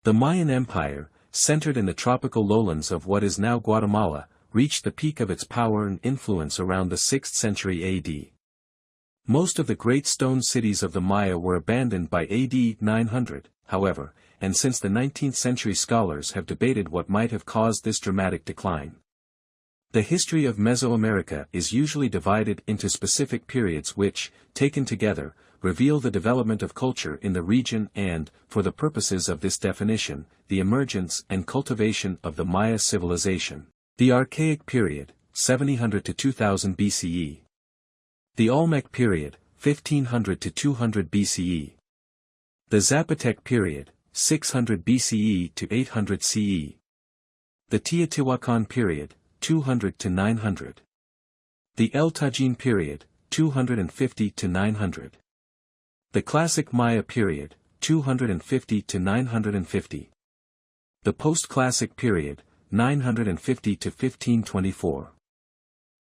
The Mayan Empire, centered in the tropical lowlands of what is now Guatemala, reached the peak of its power and influence around the 6th century AD. Most of the great stone cities of the Maya were abandoned by AD 900, however, and since the 19th century scholars have debated what might have caused this dramatic decline. The history of Mesoamerica is usually divided into specific periods which, taken together, reveal the development of culture in the region and, for the purposes of this definition, the emergence and cultivation of the Maya civilization. The Archaic period, 700 to 2000 BCE. The Olmec period, 1500 to 200 BCE. The Zapotec period, 600 BCE to 800 CE. The Teotihuacan period, 200 to 900. The El Tajin period, 250 to 900. The Classic Maya period, 250 to 950. The Post-Classic period, 950 to 1524.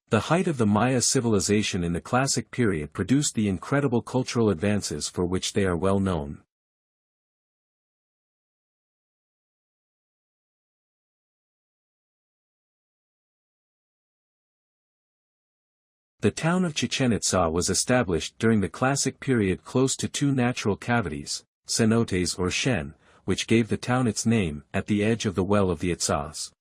The height of the Maya civilization in the Classic period produced the incredible cultural advances for which they are well known. The town of Chichen Itza was established during the Classic period close to two natural cavities, cenotes or shen, which gave the town its name, at the edge of the well of the Itzas.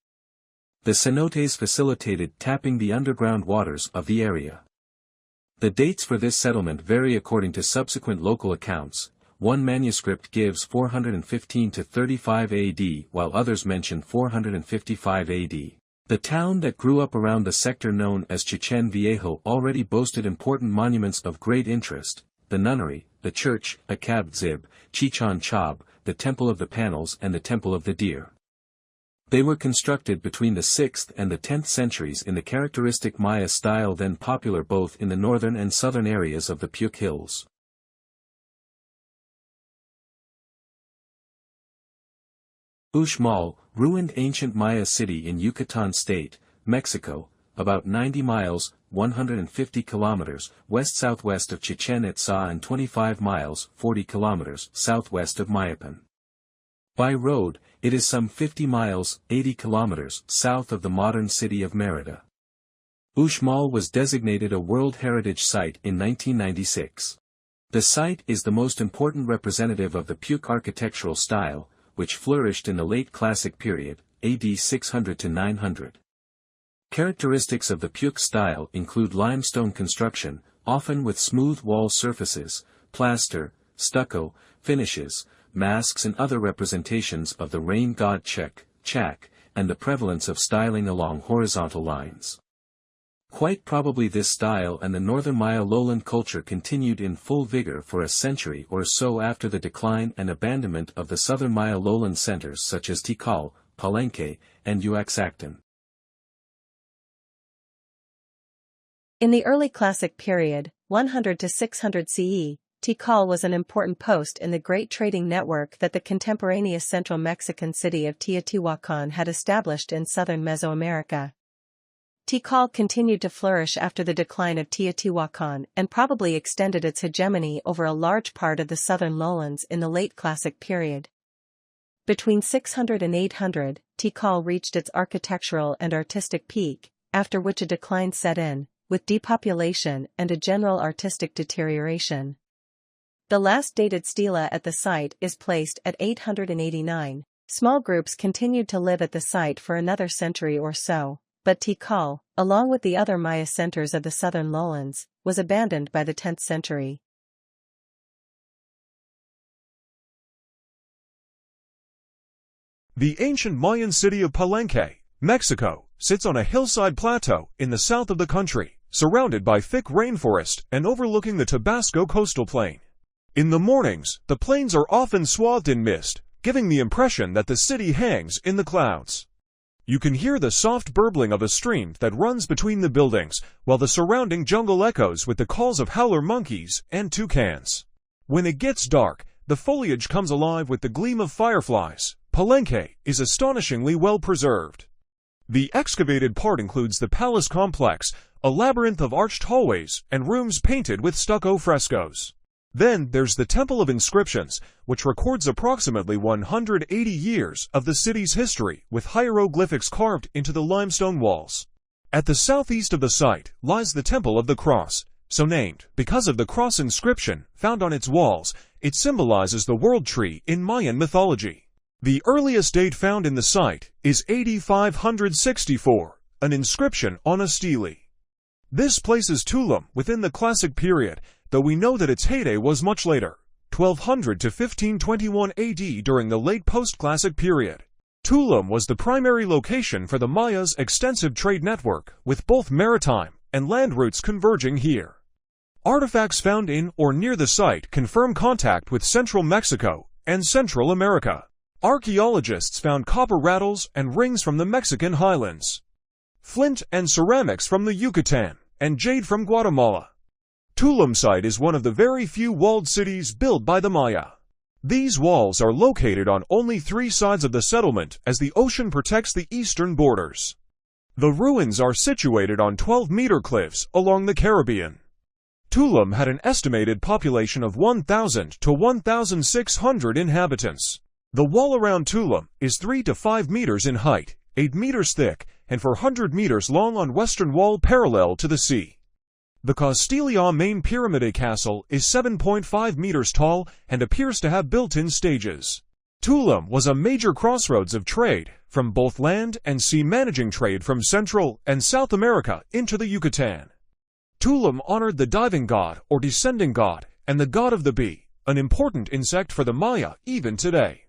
The cenotes facilitated tapping the underground waters of the area. The dates for this settlement vary according to subsequent local accounts. One manuscript gives 415 to 35 AD while others mention 455 AD. The town that grew up around the sector known as Chichen Viejo already boasted important monuments of great interest: the nunnery, the church, Akab-Zib, Chichen Chab, the Temple of the Panels and the Temple of the Deer. They were constructed between the 6th and the 10th centuries in the characteristic Maya style then popular both in the northern and southern areas of the Puc Hills. Uxmal, ruined ancient Maya city in Yucatan State, Mexico, about 90 miles, 150 kilometers, west-southwest of Chichen Itza and 25 miles, 40 kilometers, southwest of Mayapan. By road, it is some 50 miles, 80 kilometers, south of the modern city of Mérida. Uxmal was designated a World Heritage Site in 1996. The site is the most important representative of the Puc architectural style, which flourished in the late Classic period, AD 600 to 900. Characteristics of the Puc style include limestone construction, often with smooth wall surfaces, plaster, stucco, finishes, masks and other representations of the rain god Chak, and the prevalence of styling along horizontal lines. Quite probably this style and the northern Maya lowland culture continued in full vigor for a century or so after the decline and abandonment of the southern Maya lowland centers such as Tikal, Palenque, and Uaxactán. In the early Classic period, 100 to 600 CE, Tikal was an important post in the great trading network that the contemporaneous central Mexican city of Teotihuacan had established in southern Mesoamerica. Tikal continued to flourish after the decline of Teotihuacan and probably extended its hegemony over a large part of the southern lowlands in the late Classic period. Between 600 and 800, Tikal reached its architectural and artistic peak, after which a decline set in, with depopulation and a general artistic deterioration. The last dated stela at the site is placed at 889. Small groups continued to live at the site for another century or so, but Tikal, along with the other Maya centers of the southern lowlands, was abandoned by the 10th century. The ancient Mayan city of Palenque, Mexico, sits on a hillside plateau in the south of the country, surrounded by thick rainforest and overlooking the Tabasco coastal plain. In the mornings, the plains are often swathed in mist, giving the impression that the city hangs in the clouds. You can hear the soft burbling of a stream that runs between the buildings, while the surrounding jungle echoes with the calls of howler monkeys and toucans. When it gets dark, the foliage comes alive with the gleam of fireflies. Palenque is astonishingly well preserved. The excavated part includes the palace complex, a labyrinth of arched hallways and rooms painted with stucco frescoes. Then there's the Temple of Inscriptions, which records approximately 180 years of the city's history with hieroglyphics carved into the limestone walls. At the southeast of the site lies the Temple of the Cross, so named because of the cross inscription found on its walls. It symbolizes the world tree in Mayan mythology. The earliest date found in the site is AD 564, an inscription on a stele. This places Tulum within the Classic period, though we know that its heyday was much later, 1200 to 1521 AD during the late post-Classic period. Tulum was the primary location for the Mayas' extensive trade network, with both maritime and land routes converging here. Artifacts found in or near the site confirm contact with central Mexico and Central America. Archaeologists found copper rattles and rings from the Mexican highlands, flint and ceramics from the Yucatan, and jade from Guatemala. Tulum site is one of the very few walled cities built by the Maya. These walls are located on only 3 sides of the settlement as the ocean protects the eastern borders. The ruins are situated on 12-meter cliffs along the Caribbean. Tulum had an estimated population of 1,000 to 1,600 inhabitants. The wall around Tulum is 3 to 5 meters in height, 8 meters thick, and 400 meters long on western wall parallel to the sea. The Castilla main Pyramide Castle is 7.5 meters tall and appears to have built-in stages. Tulum was a major crossroads of trade, from both land and sea, managing trade from Central and South America into the Yucatan. Tulum honored the diving god or descending god and the god of the bee, an important insect for the Maya even today.